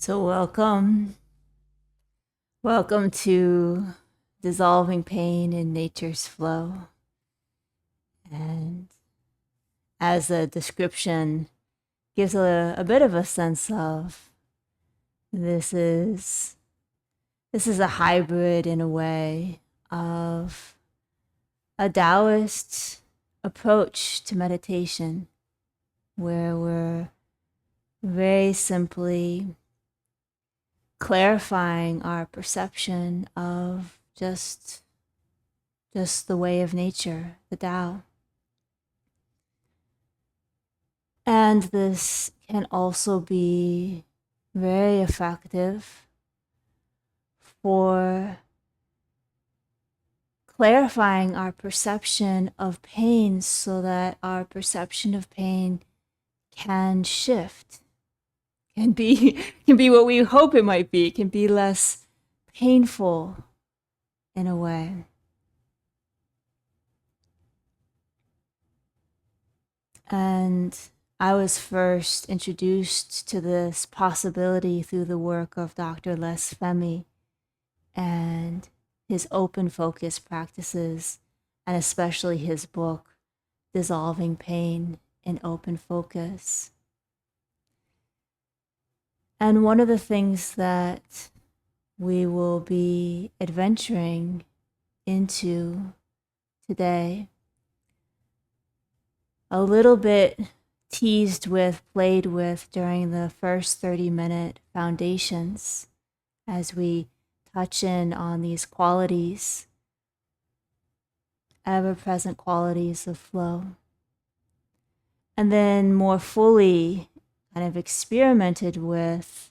So welcome. Welcome to dissolving pain in nature's flow. And as the description gives a bit of a sense of, this is a hybrid in a way of a Taoist approach to meditation, where we're very simply clarifying our perception of just the way of nature, the Tao. And this can also be very effective for clarifying our perception of pain so that our perception of pain can shift, can be what we hope it might be, can be less painful in a way. And I was first introduced to this possibility through the work of Dr. Les Fehmi and his open focus practices, and especially his book, Dissolving Pain in Open Focus. And one of the things that we will be adventuring into today, a little bit teased with, played with during the first 30-minute foundations, as we touch in on these qualities, ever-present qualities of flow. And then more fully kind of experimented with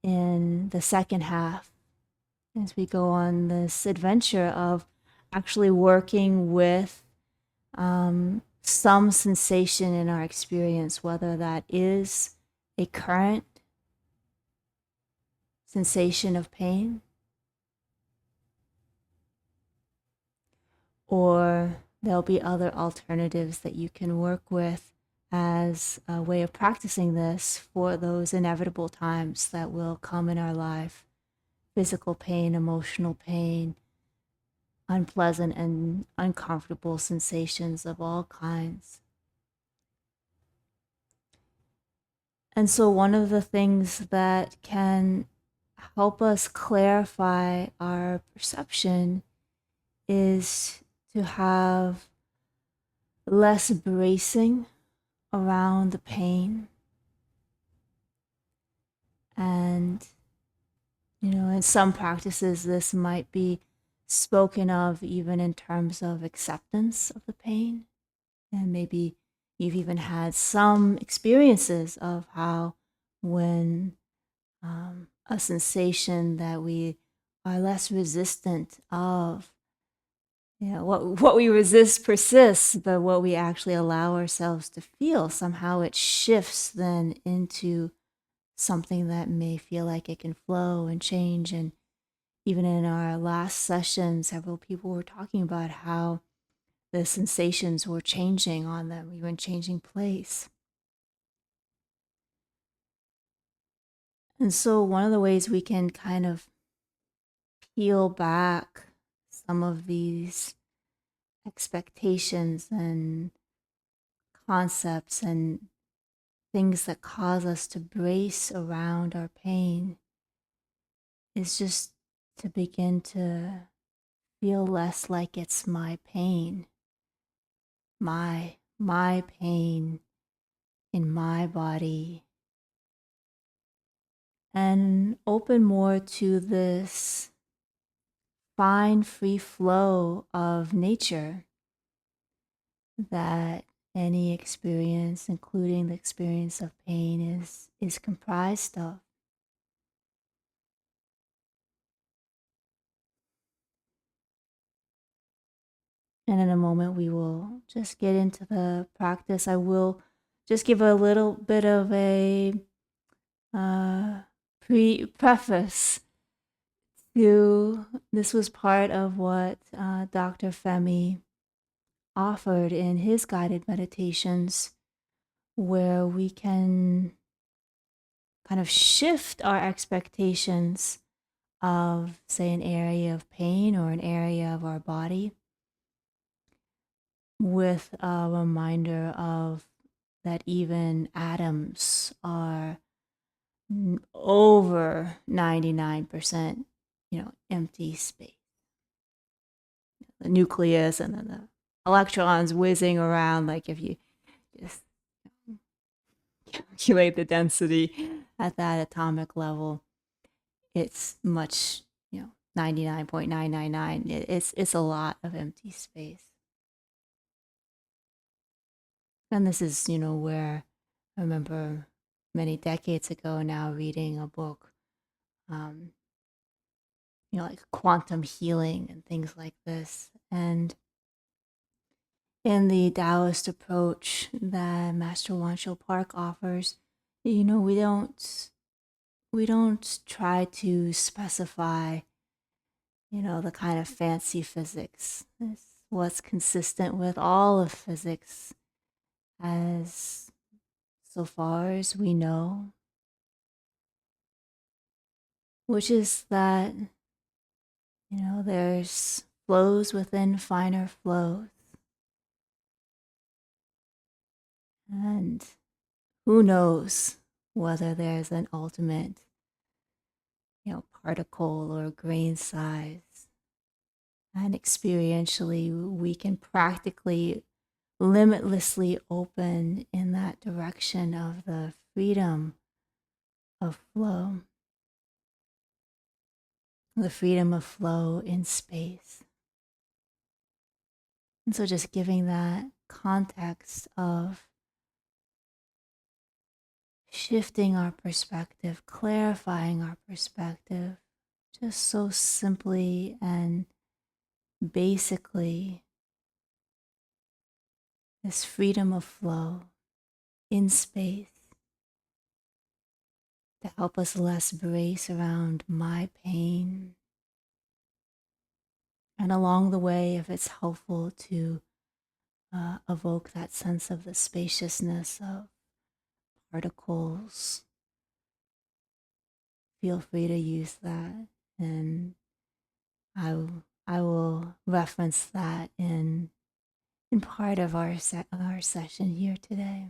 in the second half, as we go on this adventure of actually working with some sensation in our experience, whether that is a current sensation of pain, or there'll be other alternatives that you can work with as a way of practicing this for those inevitable times that will come in our life. Physical pain, emotional pain, unpleasant and uncomfortable sensations of all kinds. And so one of the things that can help us clarify our perception is to have less bracing around the pain. And, in some practices, this might be spoken of even in terms of acceptance of the pain. And maybe you've even had some experiences of how when a sensation that we are less resistant of, what we resist persists, but what we actually allow ourselves to feel, somehow it shifts then into something that may feel like it can flow and change. And even in our last session, several people were talking about how the sensations were changing on them, even changing place. And so one of the ways we can kind of peel back some of these expectations and concepts and things that cause us to brace around our pain is just to begin to feel less like it's my pain, my pain in my body, and open more to this fine free flow of nature that any experience, including the experience of pain, is comprised of. And in a moment, we will just get into the practice. I will just give a little bit of a preface to this. Was part of what Dr. Fehmi offered in his guided meditations, where we can kind of shift our expectations of, say, an area of pain or an area of our body with a reminder of that even atoms are over 99%, empty space. The nucleus and then the electrons whizzing around, like if you just calculate the density at that atomic level, it's much, 99.999. It's a lot of empty space. And this is, where I remember many decades ago now reading a book, like quantum healing and things like this. And in the Taoist approach that Master Wonchull Park offers, we don't try to specify, the kind of fancy physics. It's what's consistent with all of physics as so far as we know, which is that, there's flows within finer flows. And who knows whether there's an ultimate, particle or grain size. And experientially, we can practically limitlessly open in that direction of the freedom of flow, the freedom of flow in space. And so just giving that context of shifting our perspective, clarifying our perspective, just so simply and basically, this freedom of flow in space to help us less brace around my pain. And along the way, if it's helpful to evoke that sense of the spaciousness of particles, feel free to use that. And I will reference that in part of our session here today.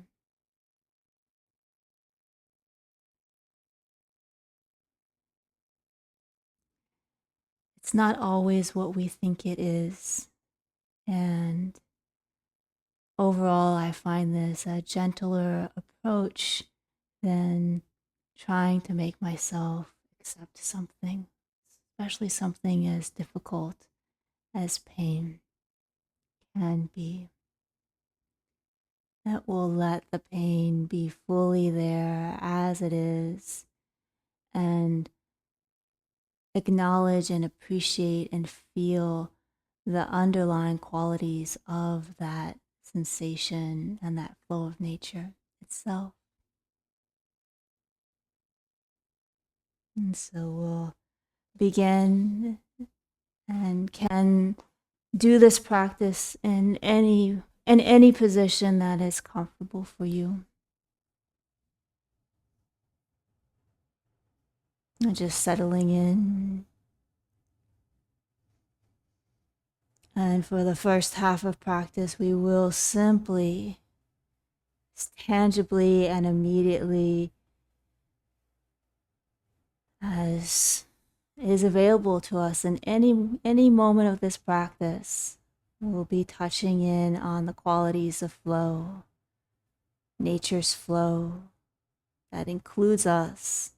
It's not always what we think it is. And overall, I find this a gentler approach than trying to make myself accept something, especially something as difficult as pain can be. That will let the pain be fully there as it is and acknowledge and appreciate and feel the underlying qualities of that sensation and that flow of nature itself. And so we'll begin and can do this practice in any position that is comfortable for you. And just settling in. And for the first half of practice, we will simply, tangibly and immediately, as is available to us in any moment of this practice, we'll be touching in on the qualities of flow, nature's flow that includes us.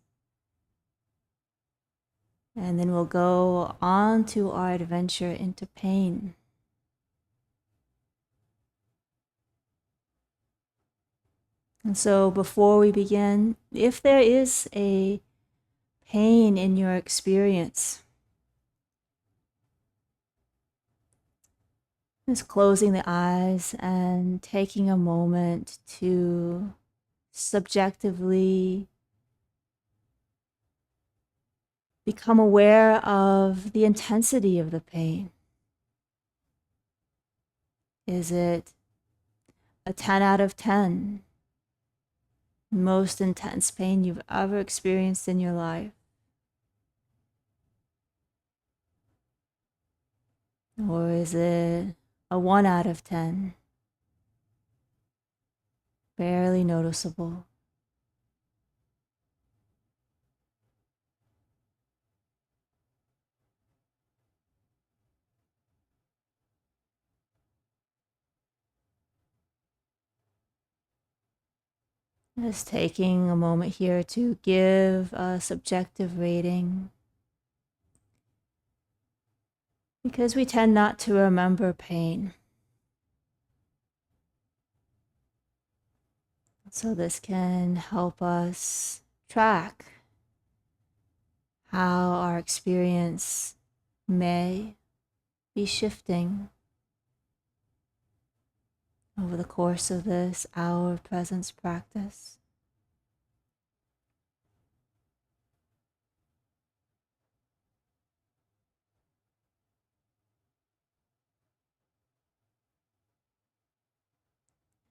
And then we'll go on to our adventure into pain. And so before we begin, if there is a pain in your experience, just closing the eyes and taking a moment to subjectively become aware of the intensity of the pain. Is it a 10 out of 10? most intense pain you've ever experienced in your life? Or is it a 1 out of 10? Barely noticeable. Just taking a moment here to give a subjective rating, because we tend not to remember pain. So this can help us track how our experience may be shifting over the course of this hour of presence practice.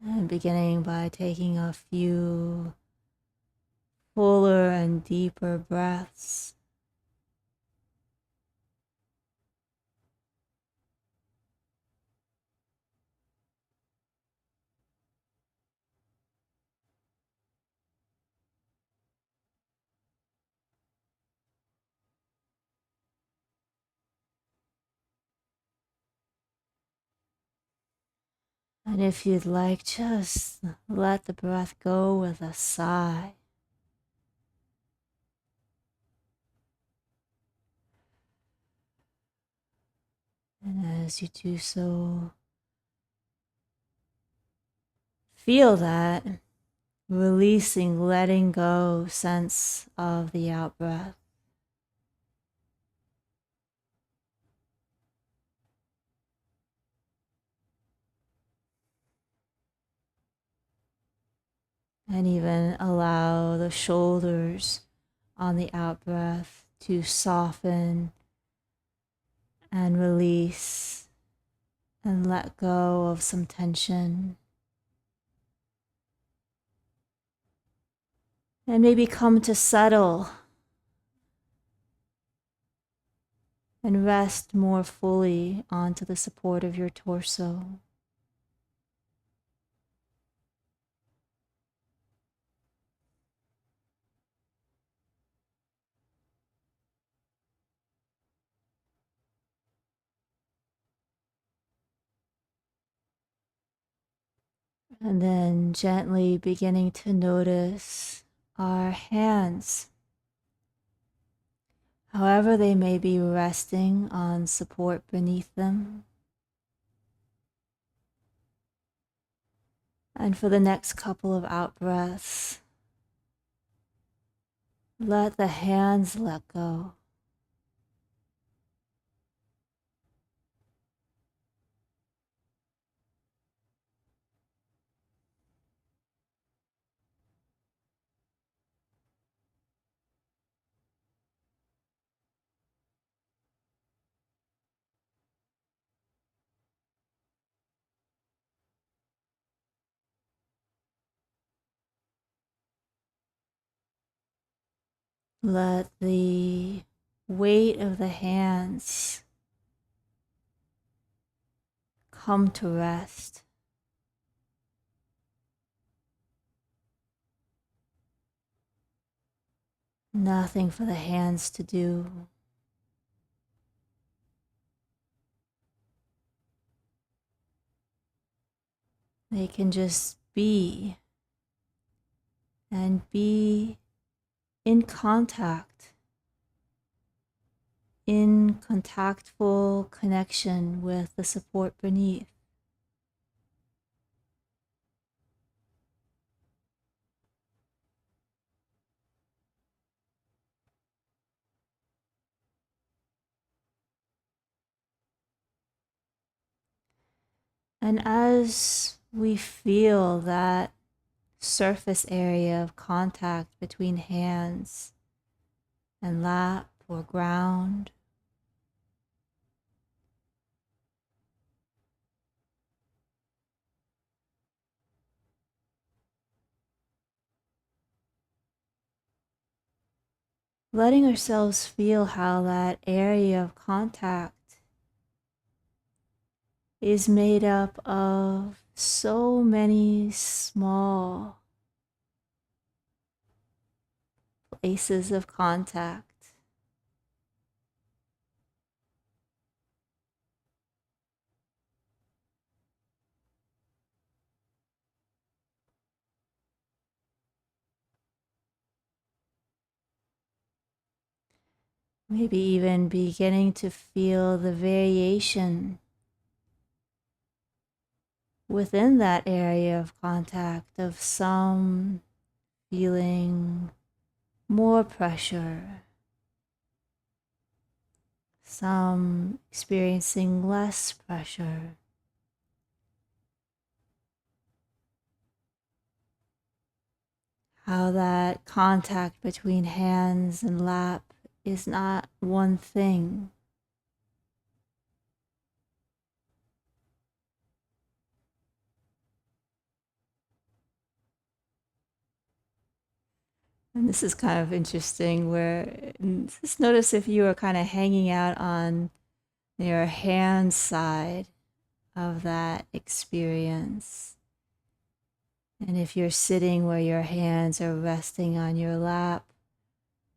And beginning by taking a few fuller and deeper breaths. And if you'd like, just let the breath go with a sigh. And as you do so, feel that releasing, letting go sense of the out breath. And even allow the shoulders on the out breath to soften and release and let go of some tension. And maybe come to settle and rest more fully onto the support of your torso. And then gently beginning to notice our hands, however they may be resting on support beneath them. And for the next couple of out breaths, let the hands let go. Let the weight of the hands come to rest. Nothing for the hands to do. They can just be and be in contact, in contactful connection with the support beneath. And as we feel that surface area of contact between hands and lap or ground, letting ourselves feel how that area of contact is made up of so many small places of contact. Maybe even beginning to feel the variation within that area of contact, of some feeling more pressure, some experiencing less pressure. How that contact between hands and lap is not one thing. And this is kind of interesting where just notice if you are kind of hanging out on your hand side of that experience. And if you're sitting where your hands are resting on your lap,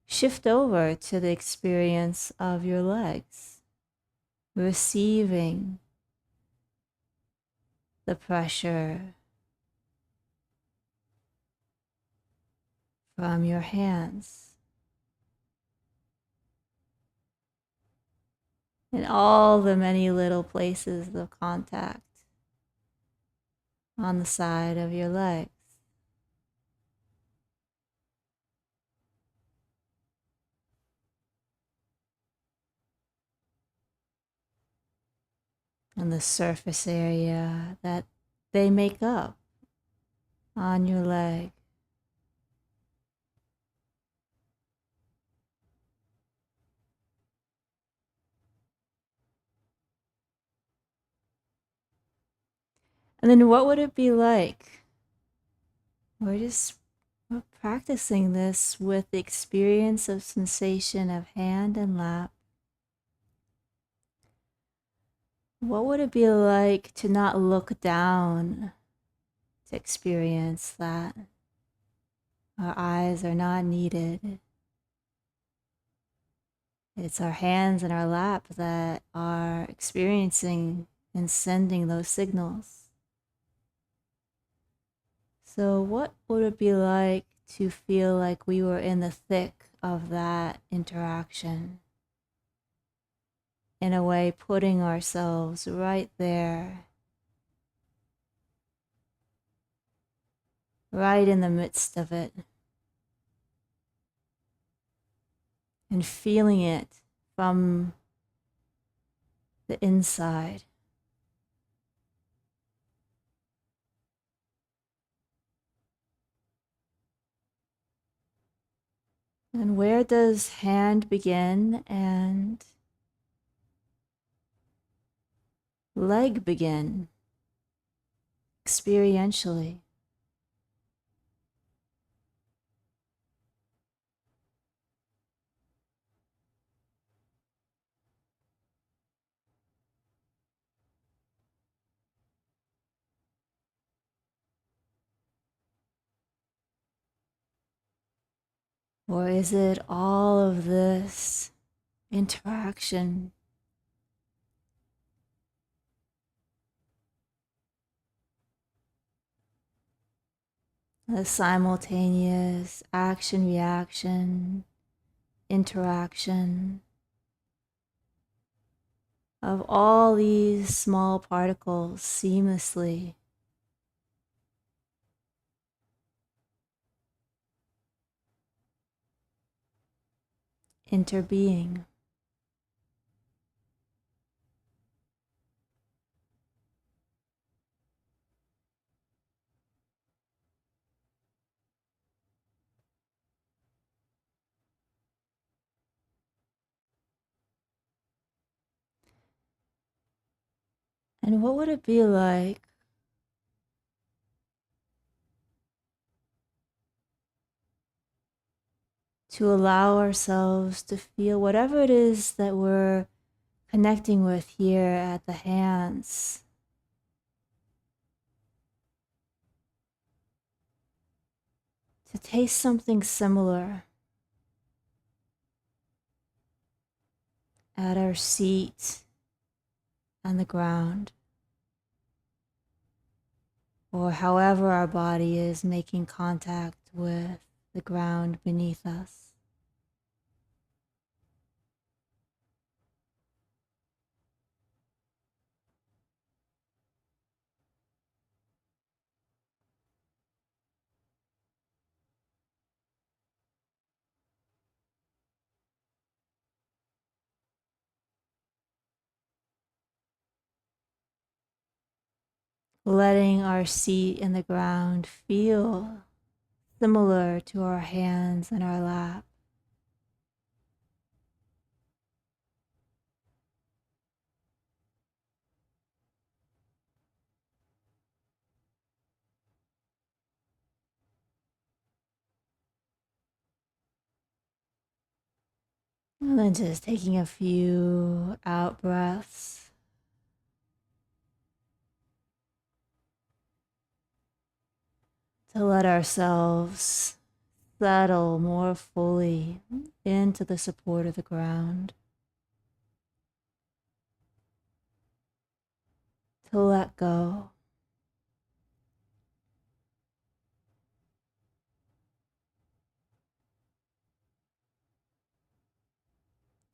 shift over to the experience of your legs, receiving the pressure from your hands. And all the many little places of contact on the side of your legs. And the surface area that they make up on your leg. And then what would it be like? We're practicing this with the experience of sensation of hand and lap. What would it be like to not look down to experience that? Our eyes are not needed. It's our hands and our lap that are experiencing and sending those signals. So, what would it be like to feel like we were in the thick of that interaction? In a way, putting ourselves right there, right in the midst of it, and feeling it from the inside. And where does hand begin and leg begin experientially? Or is it all of this interaction? The simultaneous action reaction interaction of all these small particles seamlessly interbeing. And what would it be like to allow ourselves to feel whatever it is that we're connecting with here at the hands. To taste something similar at our seat on the ground, or however our body is making contact with the ground beneath us. Letting our seat in the ground feel similar to our hands in our lap. And then just taking a few out breaths. To let ourselves settle more fully into the support of the ground. To let go.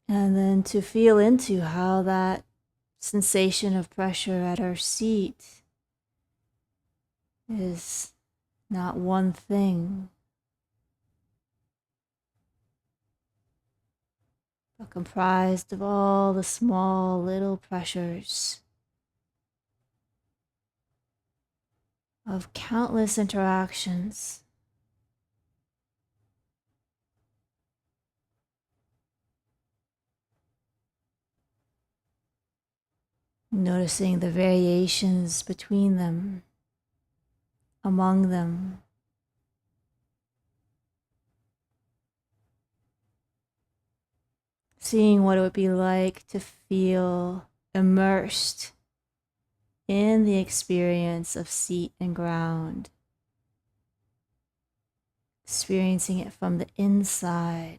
And then to feel into how that sensation of pressure at our seat is not one thing, but comprised of all the small little pressures of countless interactions. Noticing the variations between them, among them. Seeing what it would be like to feel immersed in the experience of seat and ground. Experiencing it from the inside.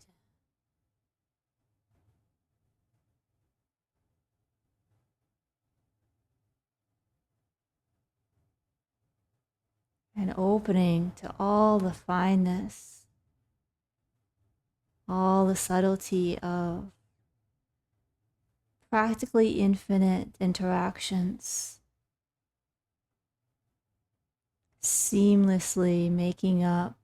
And opening to all the fineness, all the subtlety of practically infinite interactions, seamlessly making up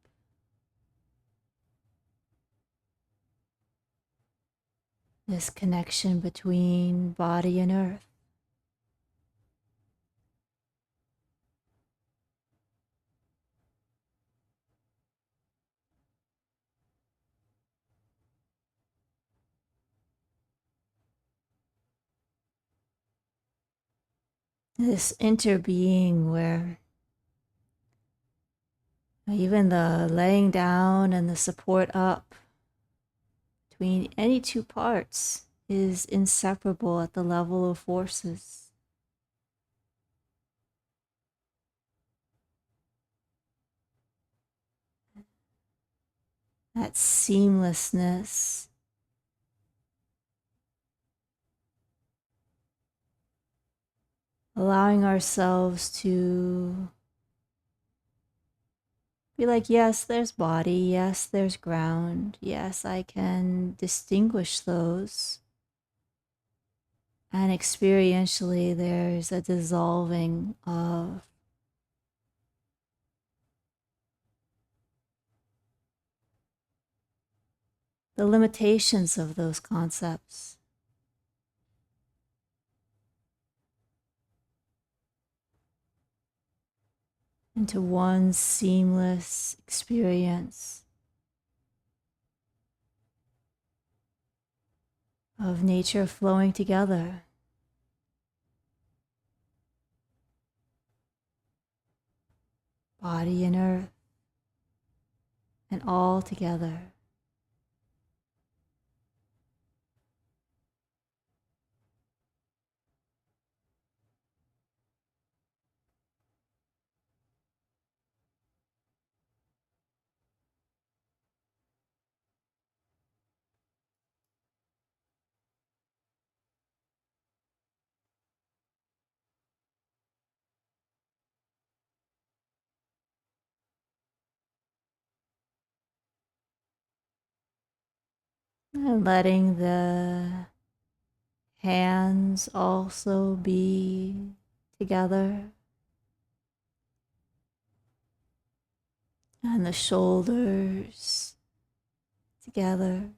this connection between body and earth. This interbeing where even the laying down and the support up between any two parts is inseparable at the level of forces. That seamlessness, allowing ourselves to be like, yes, there's body, yes, there's ground, yes, I can distinguish those. And experientially, there's a dissolving of the limitations of those concepts. Into one seamless experience of nature flowing together. Body and earth, and all together. And letting the hands also be together, and the shoulders together.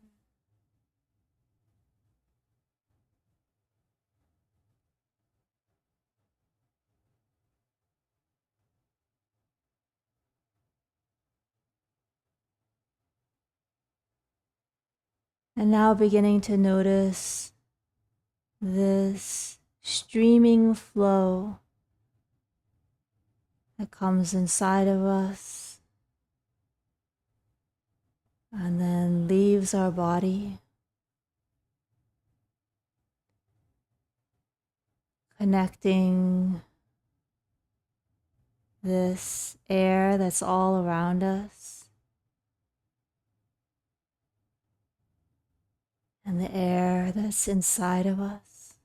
And now beginning to notice this streaming flow that comes inside of us and then leaves our body, connecting this air that's all around us and the air that's inside of us.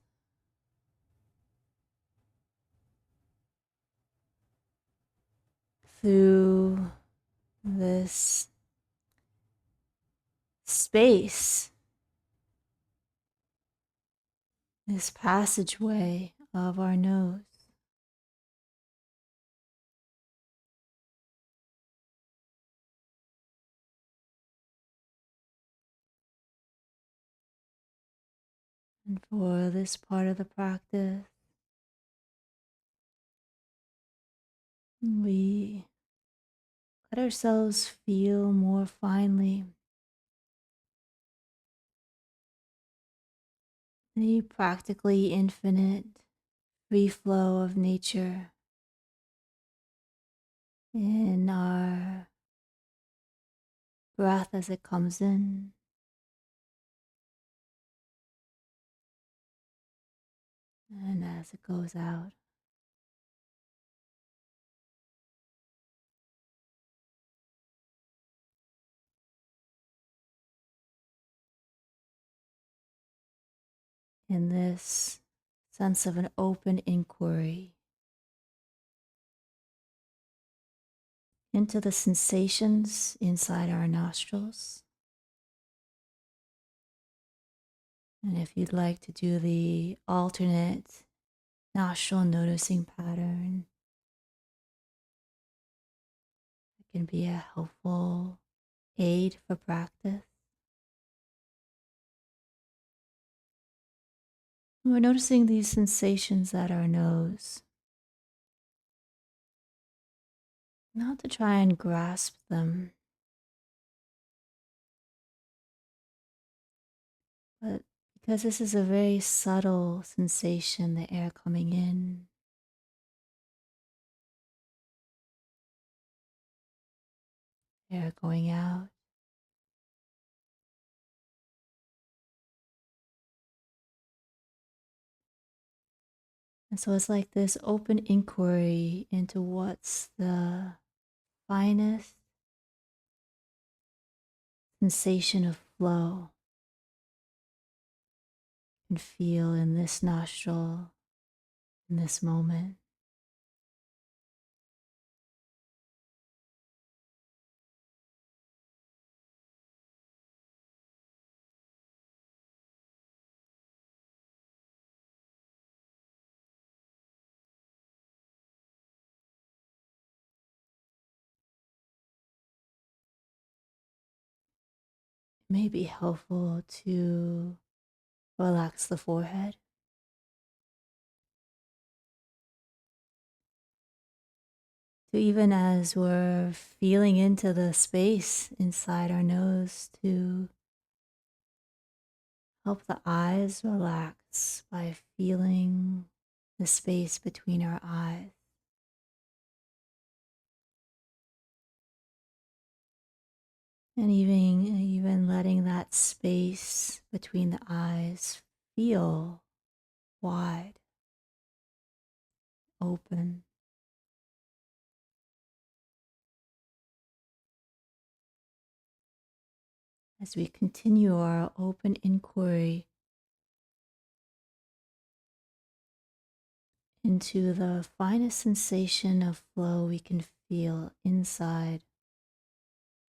Through this space, this passageway of our nose. And for this part of the practice, we let ourselves feel more finely the practically infinite free flow of nature in our breath as it comes in and as it goes out. In this sense of an open inquiry into the sensations inside our nostrils. And if you'd like to do the alternate nostril noticing pattern, it can be a helpful aid for practice. We're noticing these sensations at our nose, not to try and grasp them, but because this is a very subtle sensation, the air coming in, air going out. And so it's like this open inquiry into what's the finest sensation of flow you can feel in this nostril, in this moment. It may be helpful to relax the forehead. So even as we're feeling into the space inside our nose, to help the eyes relax by feeling the space between our eyes. And even letting that space between the eyes feel wide, open. As we continue our open inquiry into the finest sensation of flow we can feel inside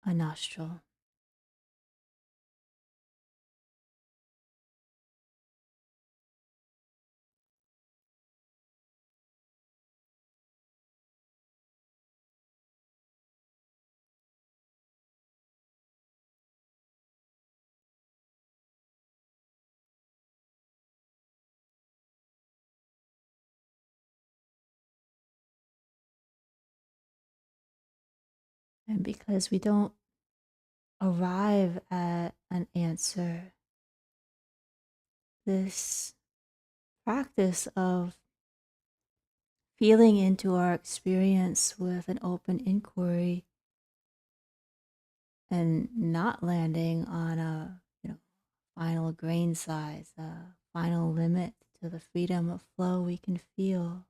a nostril. And because we don't arrive at an answer, this practice of feeling into our experience with an open inquiry and not landing on a final grain size, a final limit to the freedom of flow we can feel.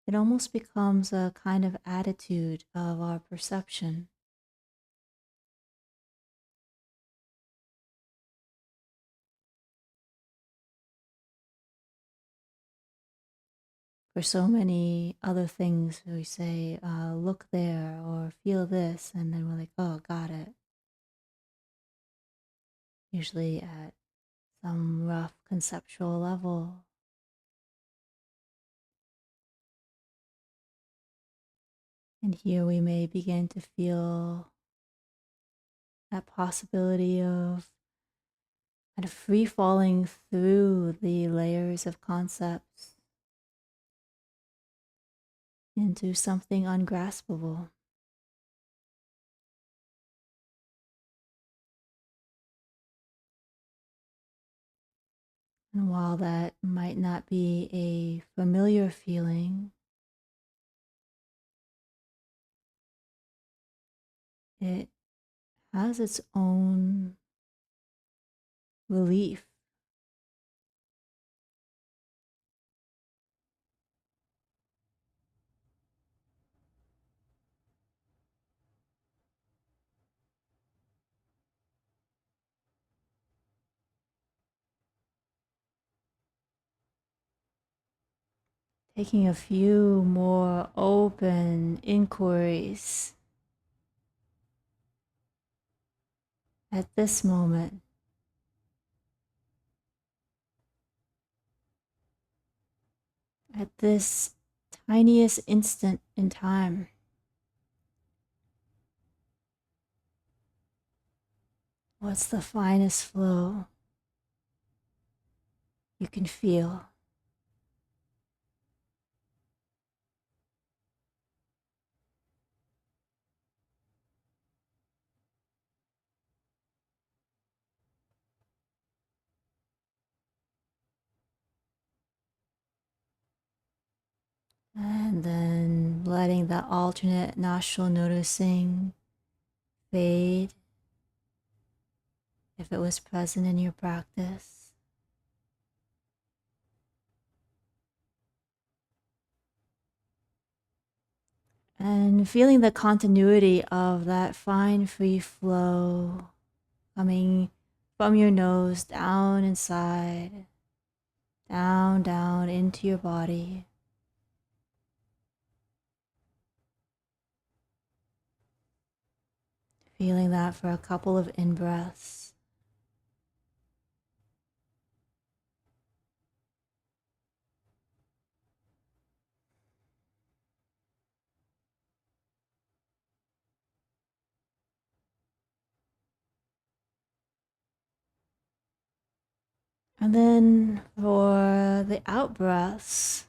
It almost becomes a kind of attitude of our perception. For so many other things, we say, look there or feel this, and then we're like, oh, got it. Usually at some rough conceptual level. And here we may begin to feel that possibility of kind of free falling through the layers of concepts into something ungraspable. And while that might not be a familiar feeling, it has its own relief. Taking a few more open inquiries at this moment. At this tiniest instant in time. What's the finest flow you can feel? And then letting that alternate nostril noticing fade if it was present in your practice. And feeling the continuity of that fine free flow coming from your nose down inside, down into your body. Feeling that for a couple of in-breaths. And then for the out-breaths,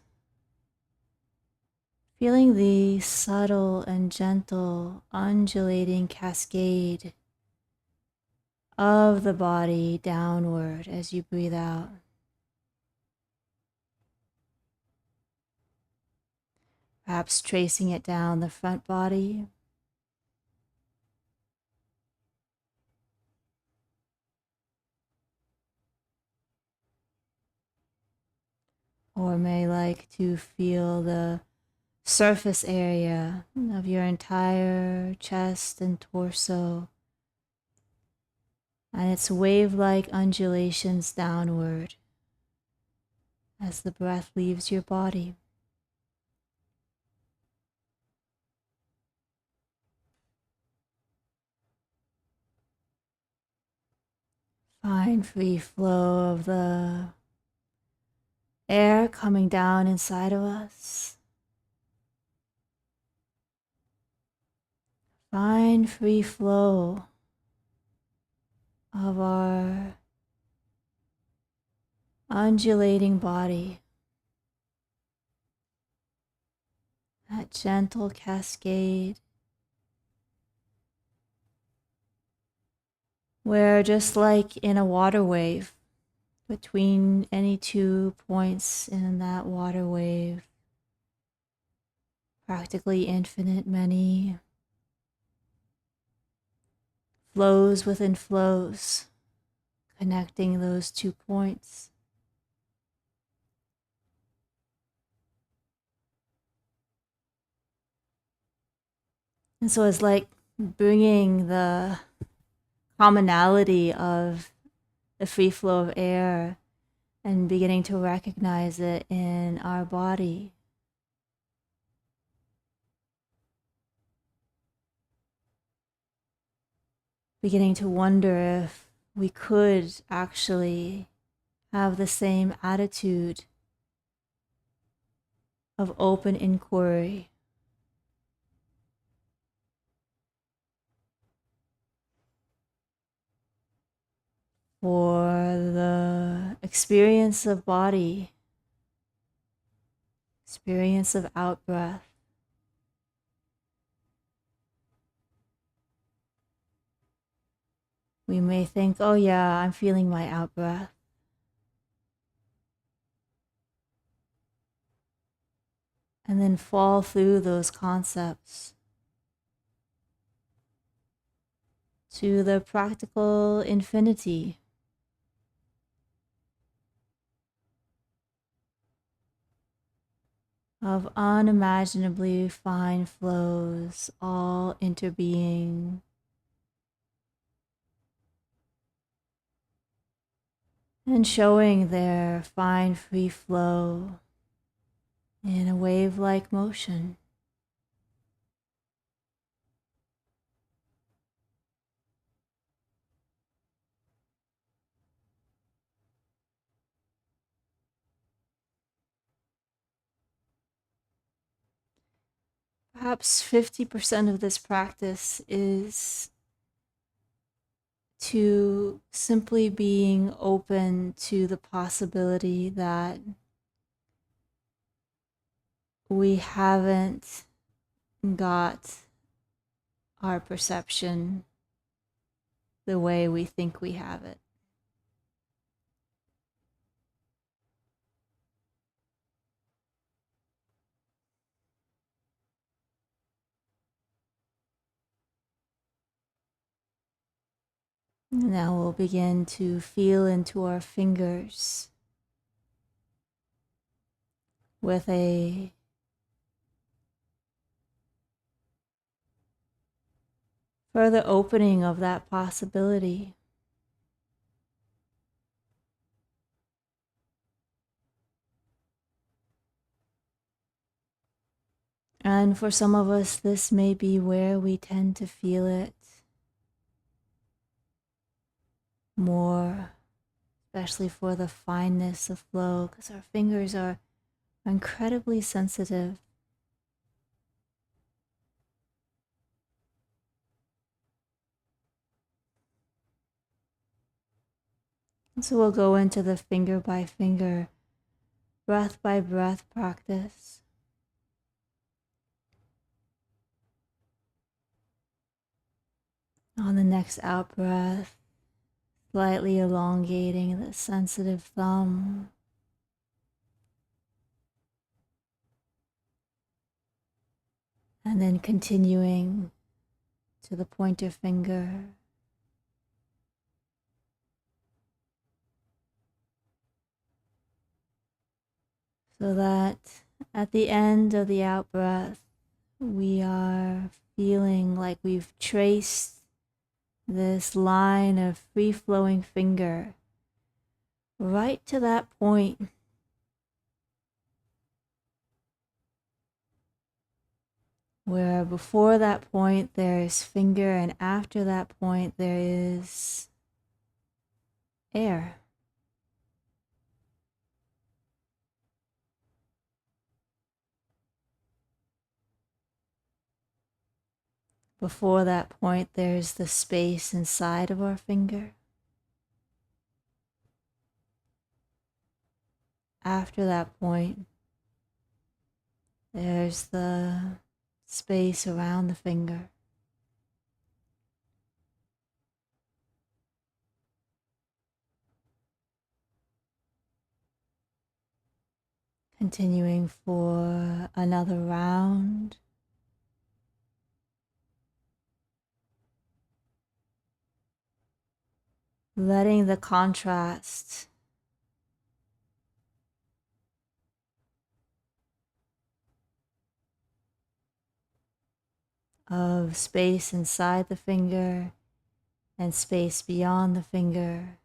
feeling the subtle and gentle undulating cascade of the body downward as you breathe out. Perhaps tracing it down the front body. Or may like to feel the surface area of your entire chest and torso and its wave-like undulations downward as the breath leaves your body. Find free flow of the air coming down inside of us. Find free flow of our undulating body. that gentle cascade where, just like in a water wave, between any 2 points in that water wave, practically infinite many flows within flows, connecting those 2 points. And so it's like bringing the commonality of the free flow of air and beginning to recognize it in our body. Beginning to wonder if we could actually have the same attitude of open inquiry for the experience of body, experience of out breath. We may think, oh yeah, I'm feeling my out breath. And then fall through those concepts to the practical infinity of unimaginably fine flows, all interbeing, and showing their fine free flow in a wave-like motion. Perhaps 50% of this practice is to simply being open to the possibility that we haven't got our perception the way we think we have it. Now we'll begin to feel into our fingers with a further opening of that possibility. And for some of us, this may be where we tend to feel it more, especially for the fineness of flow, because our fingers are incredibly sensitive. And so we'll go into the finger by finger, breath by breath practice. On the next out breath, slightly elongating the sensitive thumb. And then continuing to the pointer finger. So that at the end of the out breath, we are feeling like we've traced this line of free-flowing finger right to that point where before that point there is finger and after that point there is air. Before that point there's the space inside of our finger. After that point, There's the space around the finger. Continuing for another round. Letting the contrast of space inside the finger and space beyond the finger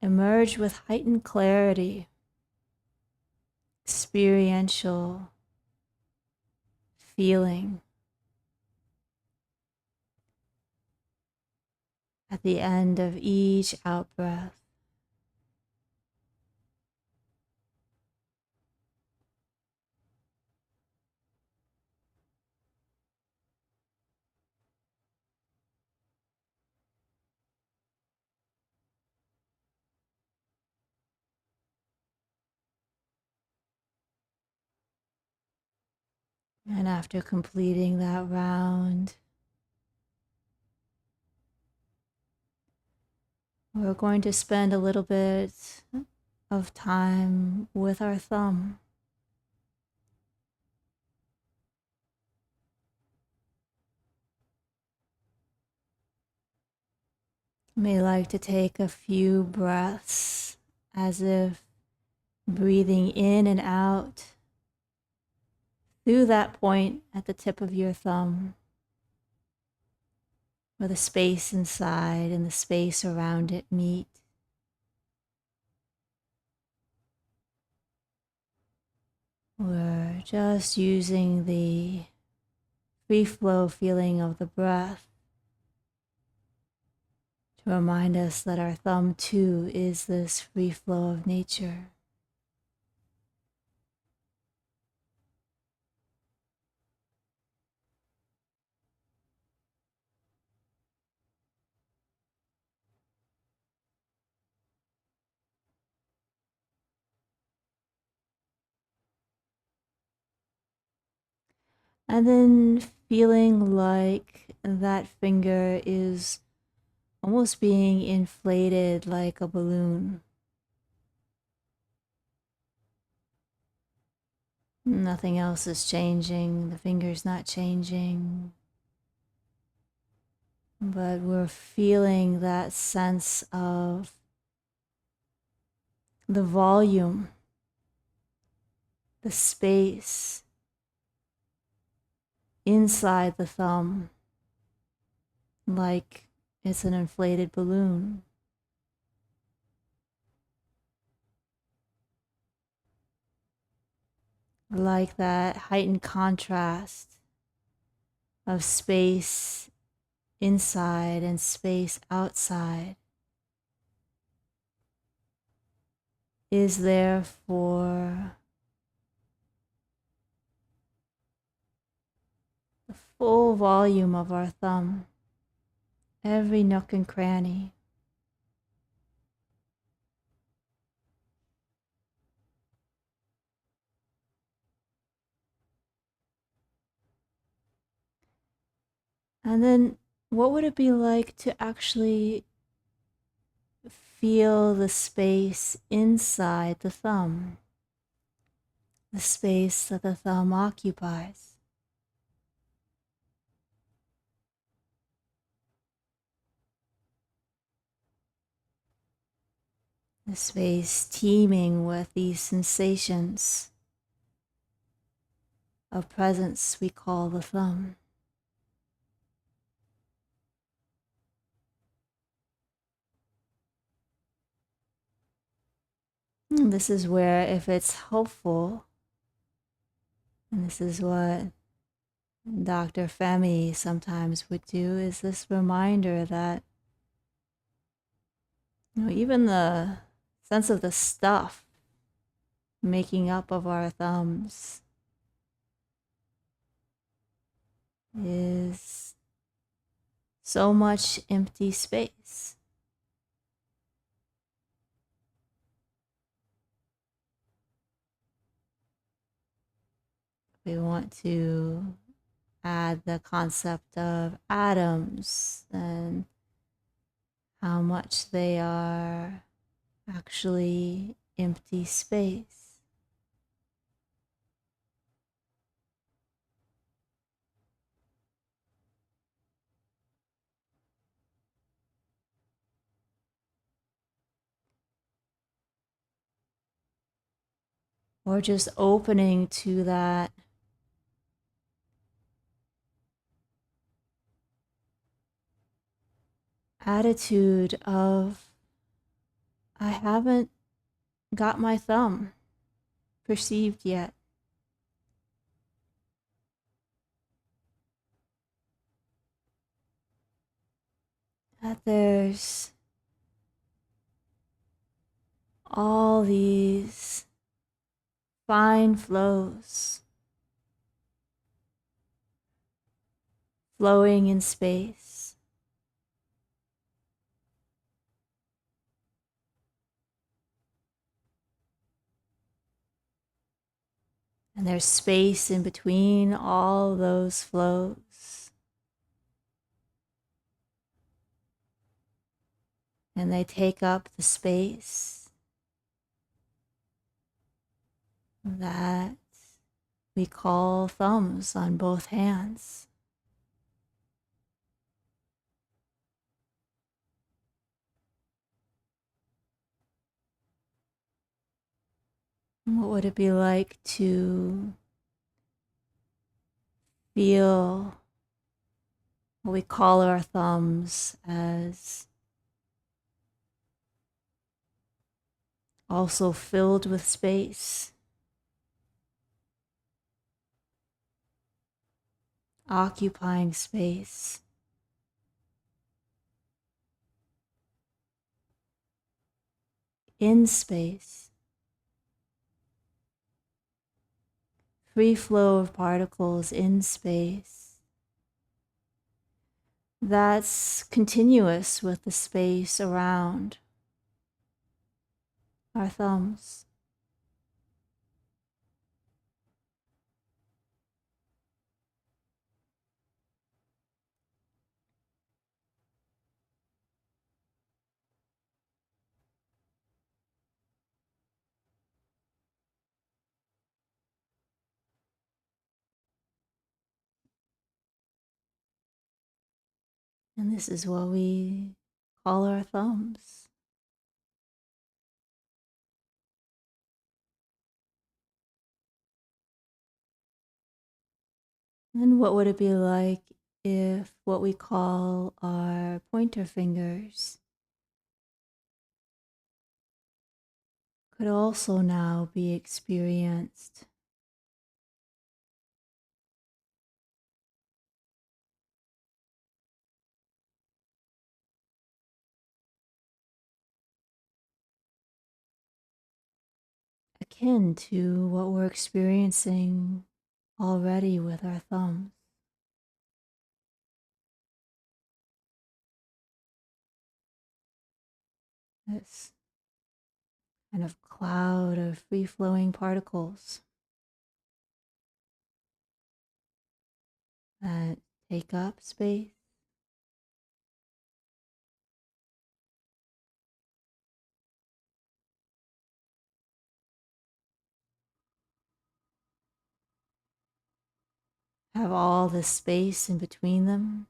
emerge with heightened clarity, experiential feeling at the end of each out-breath. And after completing that round, we're going to spend a little bit of time with our thumb. You may like to take a few breaths as if breathing in and out through that point at the tip of your thumb, where the space inside and the space around it meet. We're just using the free flow feeling of the breath to remind us that our thumb too is this free flow of nature. And then feeling like that finger is almost being inflated like a balloon. Nothing else is changing, the finger's not changing, but we're feeling that sense of the volume, the space inside the thumb, like it's an inflated balloon. Like that heightened contrast of space inside and space outside is there for the full volume of our thumb, every nook and cranny. And then what would it be like to actually feel the space inside the thumb, the space that the thumb occupies? The space teeming with these sensations of presence we call the thumb. And this is where, if it's helpful, and this is what Dr. Fehmi sometimes would do, is this reminder that, even the sense of the stuff making up of our thumbs is so much empty space. We want to add the concept of atoms and how much they are actually empty space. Or just opening to that attitude of, I haven't got my thumb perceived yet. That there's all these fine flows flowing in space. And there's space in between all those flows. And they take up the space that we call thumbs on both hands. What would it be like to feel what we call our thumbs as also filled with space, occupying space, in space, free flow of particles in space that's continuous with the space around our thumbs. And this is what we call our thumbs. And what would it be like if what we call our pointer fingers could also now be experienced akin to what we're experiencing already with our thumbs? This kind of cloud of free flowing particles that take up space have all the space in between them.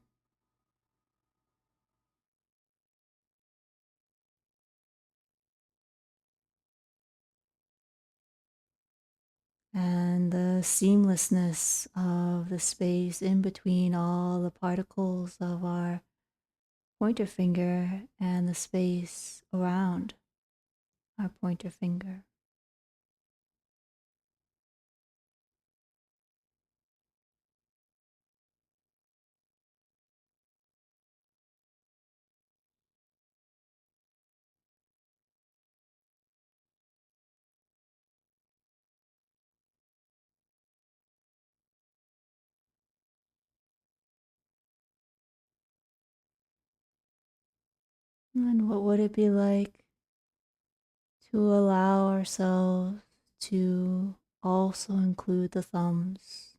And the seamlessness of the space in between all the particles of our pointer finger and the space around our pointer finger. And what would it be like to allow ourselves to also include the thumbs.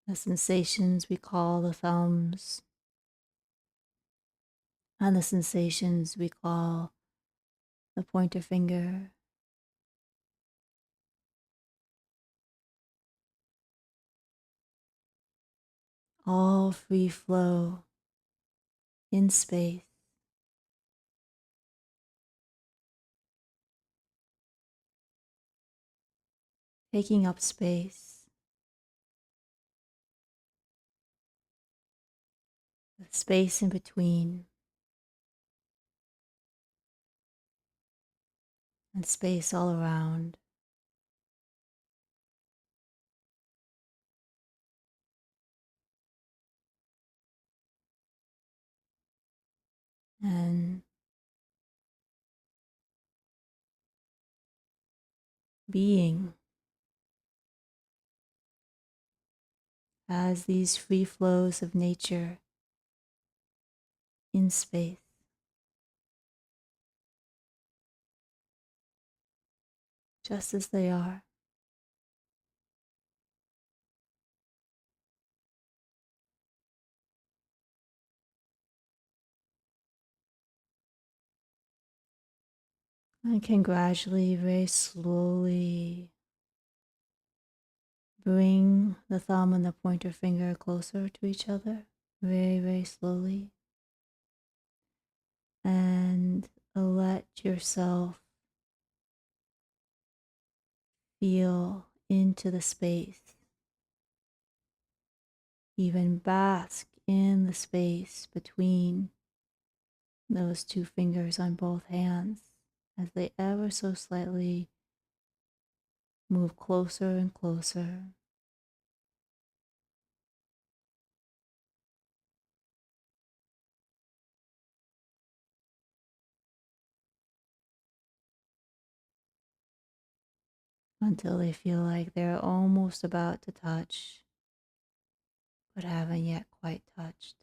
The sensations we call the thumbs, and the sensations we call the pointer finger. All free flow in space, taking up space, the space in between, and space all around. And being as these free flows of nature in space, just as they are. I can gradually, very slowly bring the thumb and the pointer finger closer to each other, very, very slowly. And let yourself feel into the space, even bask in the space between those two fingers on both hands as they ever so slightly move closer and closer. Until they feel like they're almost about to touch, but haven't yet quite touched.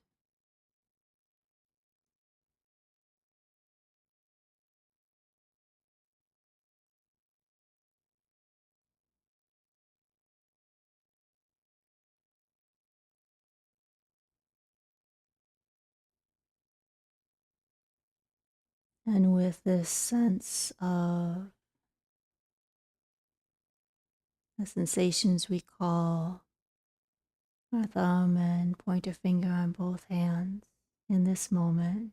And with this sense of the sensations we call our thumb and pointer finger on both hands in this moment,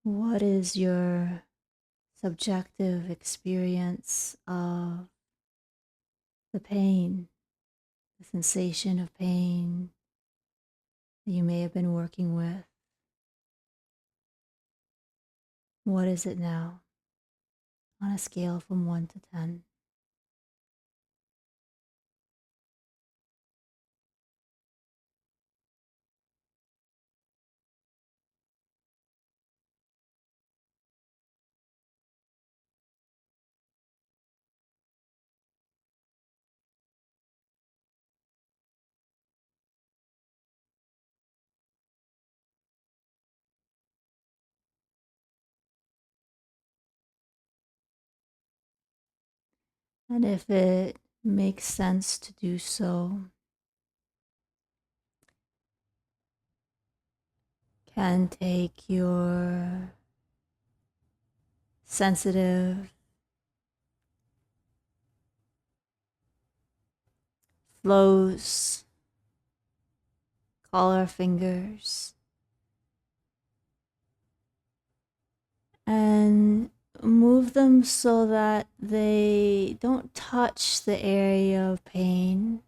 what is your subjective experience of the pain, the sensation of pain that you may have been working with? What is it now on a scale from 1 to 10? And if it makes sense to do so, can take your sensitive, flows, call our fingers, and move them so that they don't touch the area of pain,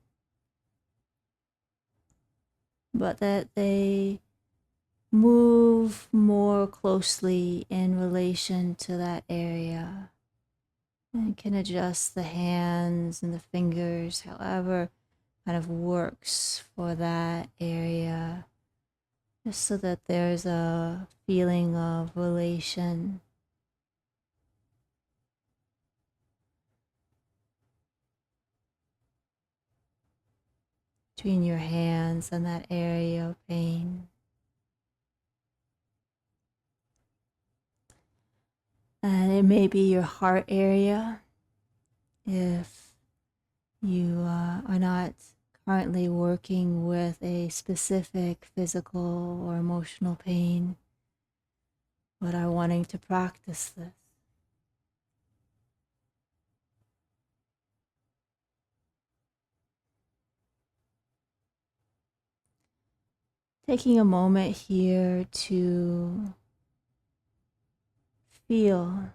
but that they move more closely in relation to that area. And can adjust the hands and the fingers, however kind of works for that area, just so that there's a feeling of relation. between your hands and that area of pain. And it may be your heart area if you are not currently working with a specific physical or emotional pain, but are wanting to practice this. Taking a moment here to feel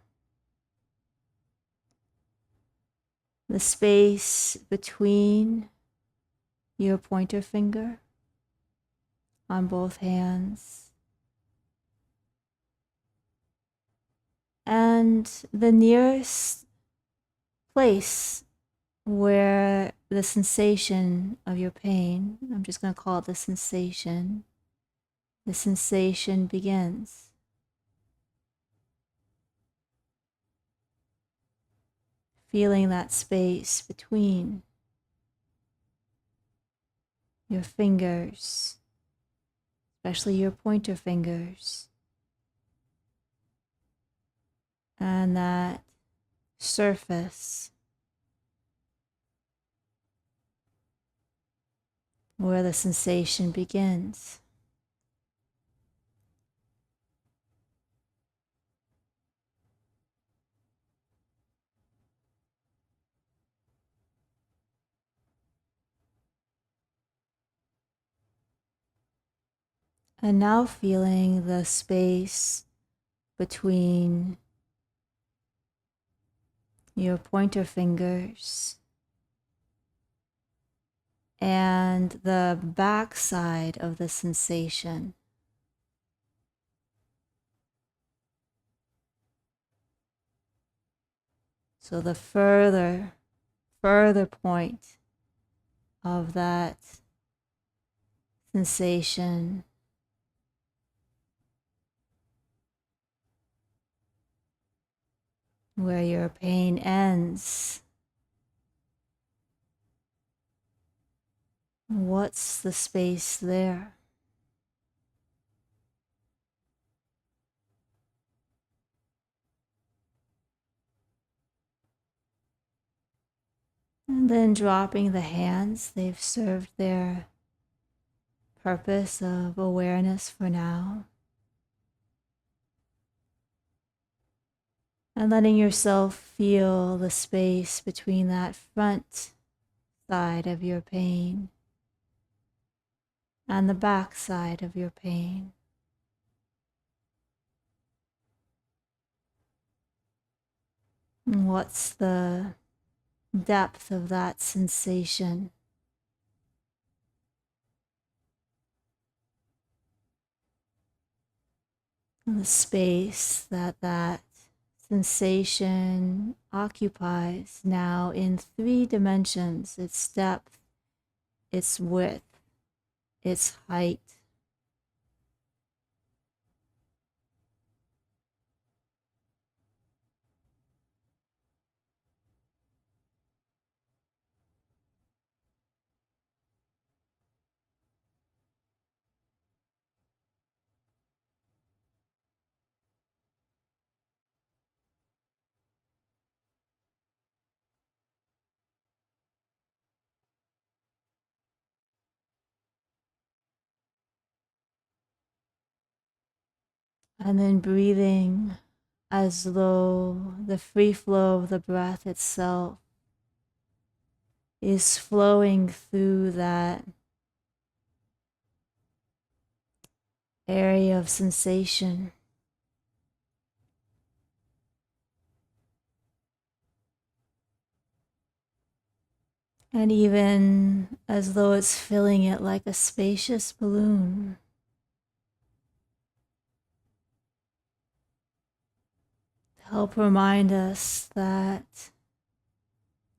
the space between your pointer finger on both hands and the nearest place where the sensation of your pain, I'm just going to call it the sensation begins. Feeling that space between your fingers, especially your pointer fingers, and that surface where the sensation begins. And now feeling the space between your pointer fingers and the back side of the sensation. So the further point of that sensation where your pain ends. What's the space there? And then dropping the hands, they've served their purpose of awareness for now. And letting yourself feel the space between that front side of your pain and the back side of your pain. And what's the depth of that sensation? And the space that sensation occupies now in 3 dimensions: its depth, its width, its height. And then breathing as though the free flow of the breath itself is flowing through that area of sensation. And even as though it's filling it like a spacious balloon. To help remind us that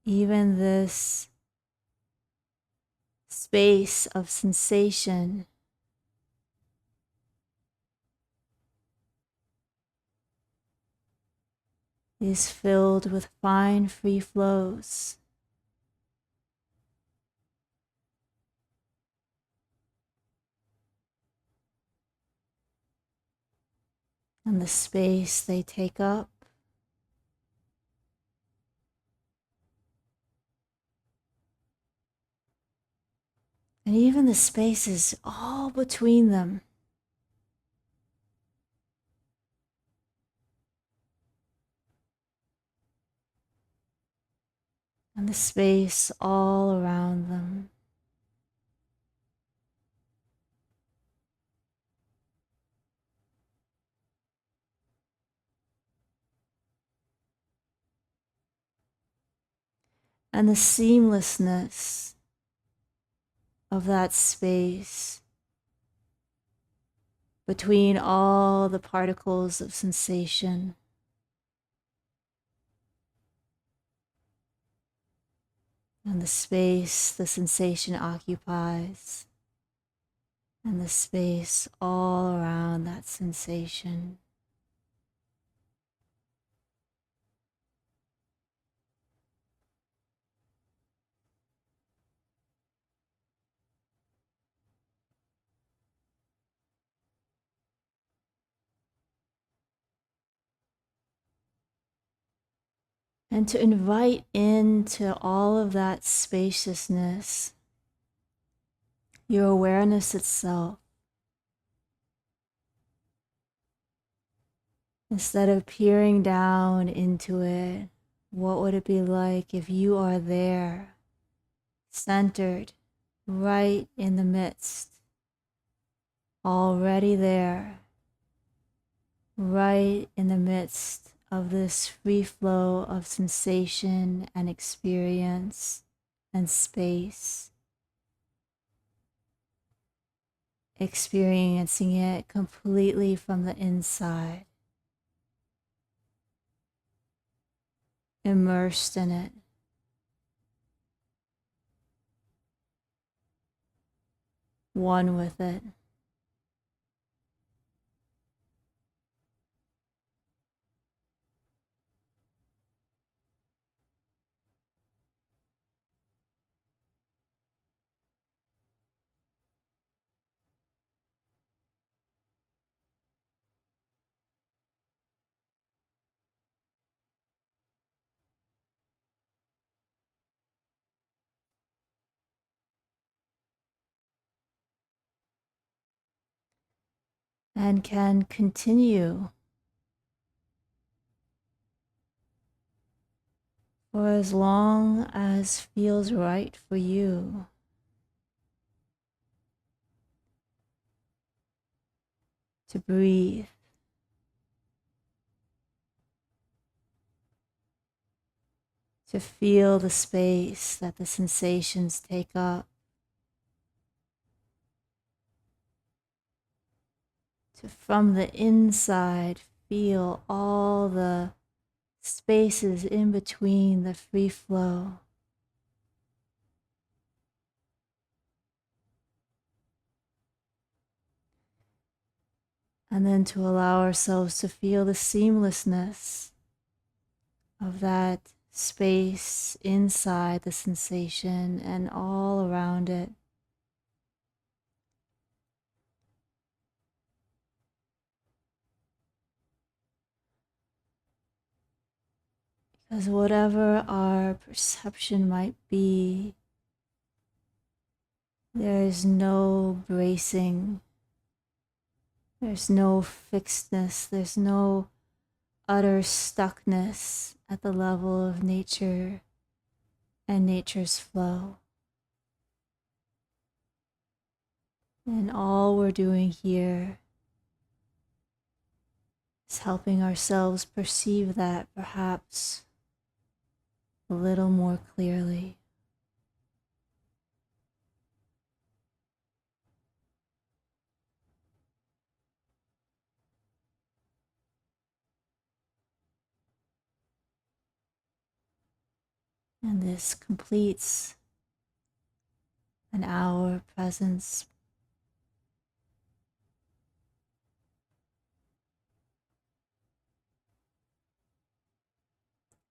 even this space of sensation is filled with fine free flows. and the space they take up. And even the spaces all between them. And the space all around them. And the seamlessness of that space between all the particles of sensation. And the space the sensation occupies. And the space all around that sensation. And to invite into all of that spaciousness your awareness itself. Instead of peering down into it, what would it be like if you are there, centered, right in the midst, already there, right in the midst of this free flow of sensation and experience and space, experiencing it completely from the inside, immersed in it. One with it. And can continue for as long as feels right for you. To breathe, to feel the space that the sensations take up, to from the inside feel all the spaces in between the free flow. And then to allow ourselves to feel the seamlessness of that space inside the sensation and all around it. Because whatever our perception might be, there is no bracing, there's no fixedness, there's no utter stuckness at the level of nature and nature's flow. And all we're doing here is helping ourselves perceive that perhaps a little more clearly. And this completes an hour presence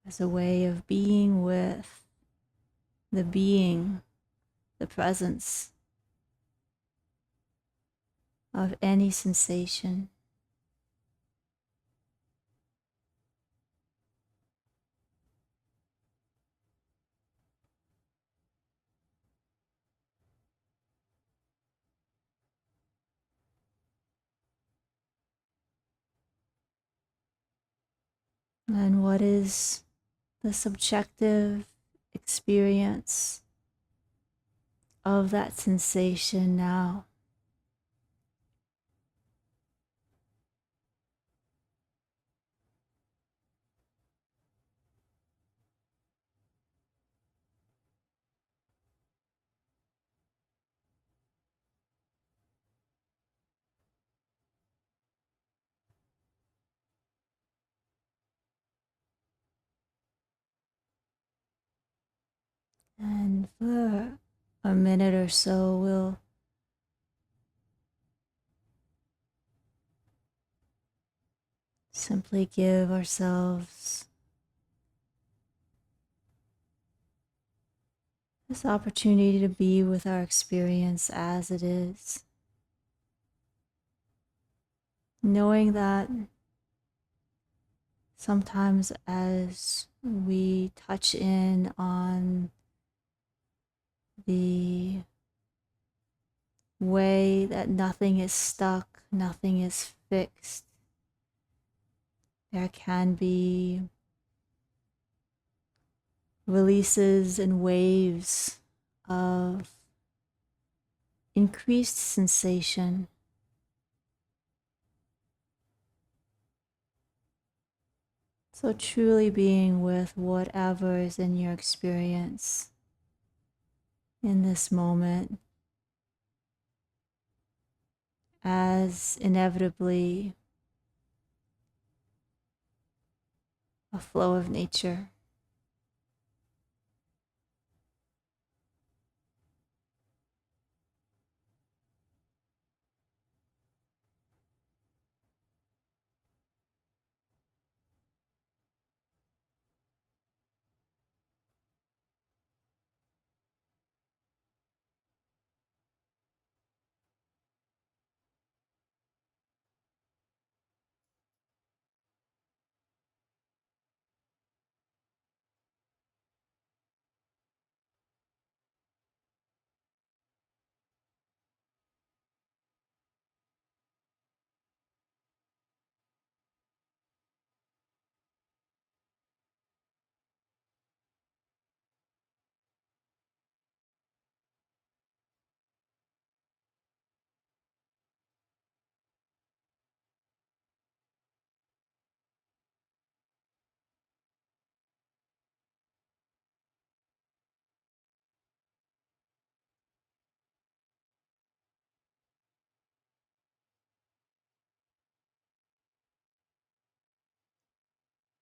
as a way of being with the being, the presence of any sensation. And what is the subjective experience of that sensation now? And for a minute or so, we'll simply give ourselves this opportunity to be with our experience as it is, knowing that sometimes as we touch in on the way that nothing is stuck, nothing is fixed, there can be releases and waves of increased sensation. So, truly being with whatever is in your experience in this moment, as inevitably a flow of nature.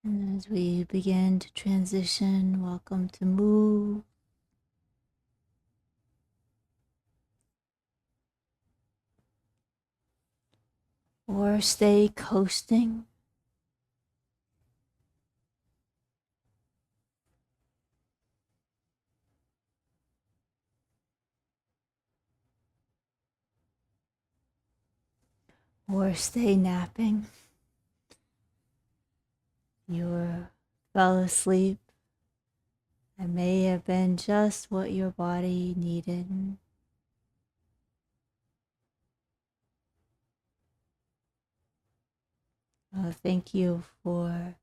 And as we begin to transition, welcome to move or stay coasting. Or stay napping. You fell asleep. It may have been just what your body needed. Thank you for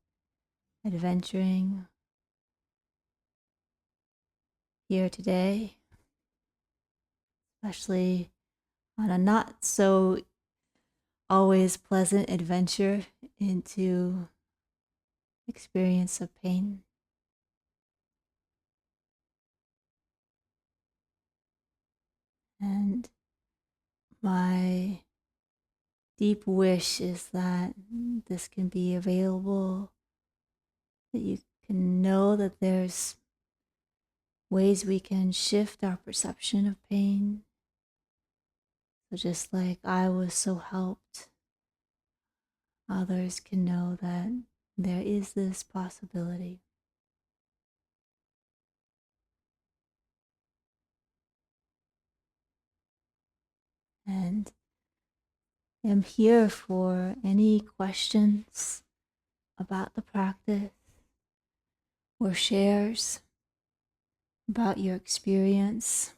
adventuring here today, especially on a not so always pleasant adventure into experience of pain. And my deep wish is that this can be available, that you can know that there's ways we can shift our perception of pain. So just like I was so helped, others can know that there is this possibility. And I'm here for any questions about the practice or shares about your experience.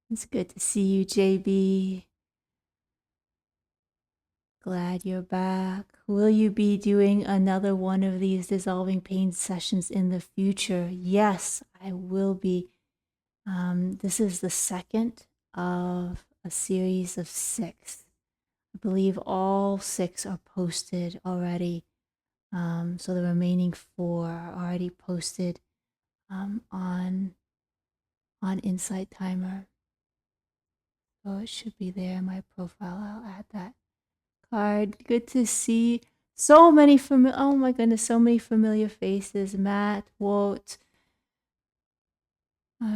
It's good to see you, JB. Glad you're back. Will you be doing another one of these dissolving pain sessions in the future? Yes, I will be. This is the second of a series of 6. I believe all 6 are posted already. So the remaining 4 are already posted on Insight Timer. So it should be there in my profile. I'll add that card. Good to see so many oh my goodness, so many familiar faces. Matt, Walt,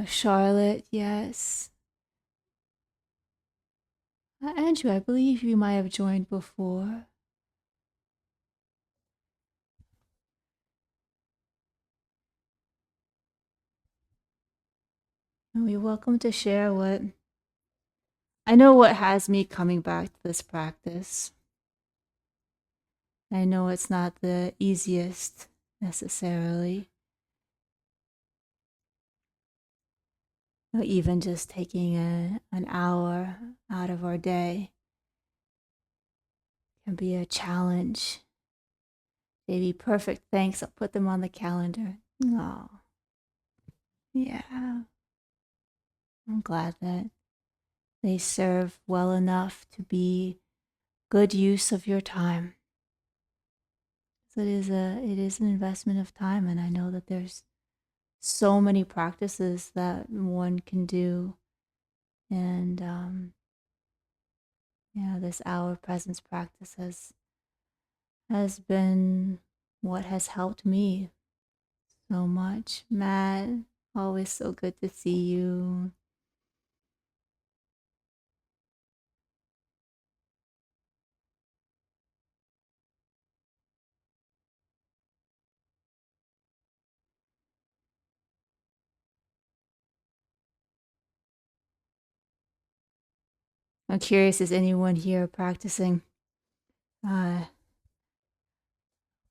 Charlotte, yes. Andrew, I believe you might have joined before. And you're welcome to share what I know, what has me coming back to this practice. I know it's not the easiest necessarily. Even just taking an hour out of our day can be a challenge. Maybe perfect. Thanks. I'll put them on the calendar. Oh, yeah. I'm glad that they serve well enough to be good use of your time. So it is an investment of time, and I know that there's so many practices that one can do, and this hour presence practice has been what has helped me so much. Matt, always so good to see you. I'm curious, is anyone here practicing where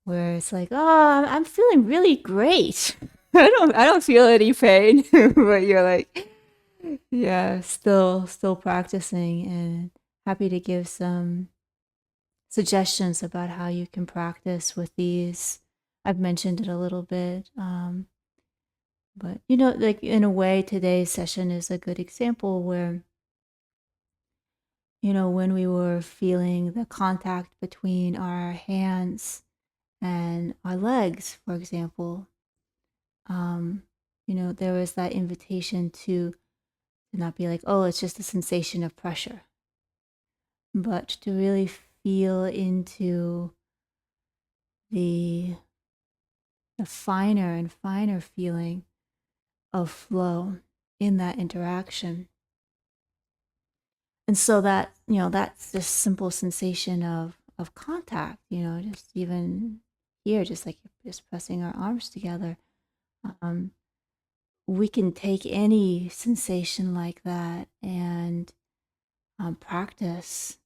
it's like, oh, I'm feeling really great. I don't feel any pain, but you're like, yeah, still practicing, and happy to give some suggestions about how you can practice with these. I've mentioned it a little bit, but like in a way, today's session is a good example where when we were feeling the contact between our hands and our legs, for example, there was that invitation to not be like, oh, it's just a sensation of pressure, but to really feel into the finer and finer feeling of flow in that interaction. And so that, that's just simple sensation of contact, just even here, just like just pressing our arms together. We can take any sensation like that and practice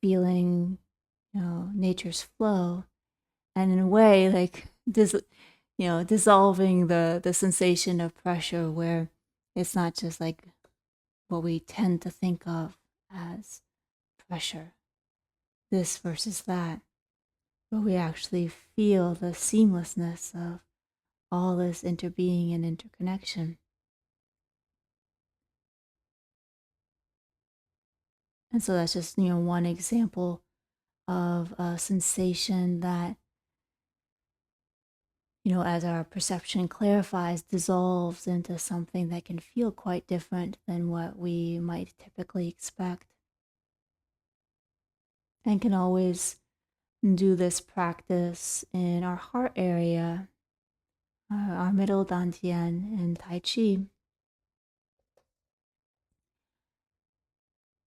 feeling, nature's flow, and in a way, like dissolving the sensation of pressure, where it's not just like what we tend to think of as pressure, this versus that, but we actually feel the seamlessness of all this interbeing and interconnection. And so that's just, one example of a sensation that, as our perception clarifies, dissolves into something that can feel quite different than what we might typically expect. And can always do this practice in our heart area, our middle dantian and tai chi.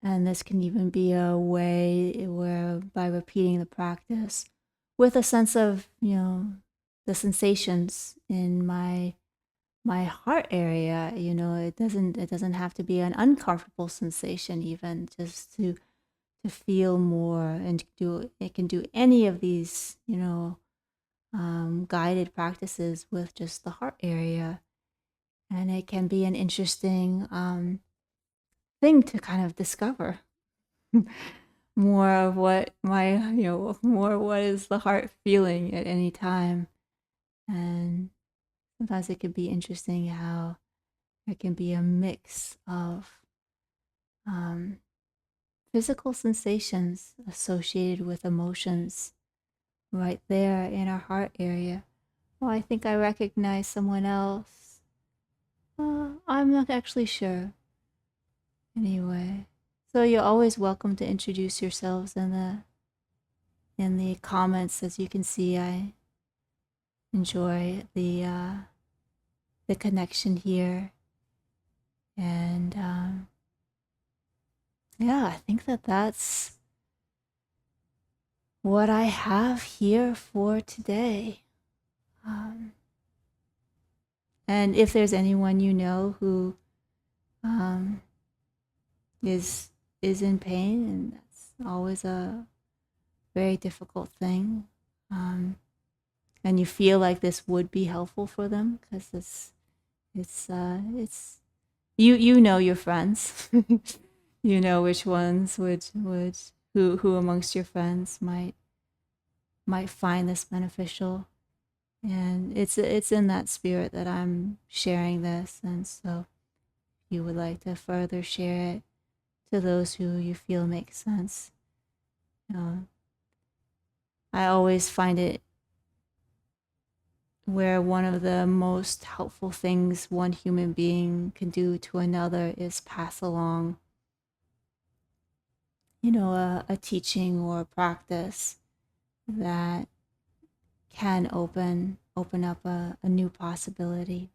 And this can even be a way where, by repeating the practice with a sense of, the sensations in my heart area, it doesn't have to be an uncomfortable sensation, even just to feel more, and it can do any of these, guided practices with just the heart area. And it can be an interesting thing to kind of discover. more of what more what is the heart feeling at any time. And sometimes it can be interesting how there can be a mix of um, physical sensations associated with emotions right there in our heart area. Oh, I think I recognize someone else. I'm not actually sure. Anyway, so you're always welcome to introduce yourselves in the comments. As you can see, I enjoy the connection here, and yeah, I think that's what I have here for today. And if there's anyone you know who um, is in pain, and that's always a very difficult thing, and you feel like this would be helpful for them, because it's you know your friends, you know which ones would who amongst your friends might find this beneficial, and it's in that spirit that I'm sharing this. And so if you would like to further share it to those who you feel make sense, you know, I always find it where one of the most helpful things one human being can do to another is pass along, a teaching or a practice that can open up a new possibility.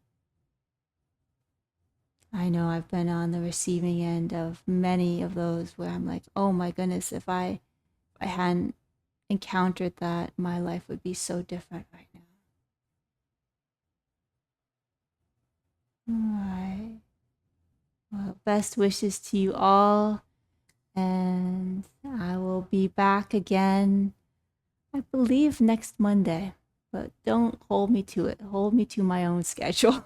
I know I've been on the receiving end of many of those where I'm like, oh my goodness, if I hadn't encountered that, my life would be so different right now. All right. Well, best wishes to you all. And I will be back again, I believe, next Monday. But don't hold me to it. Hold me to my own schedule.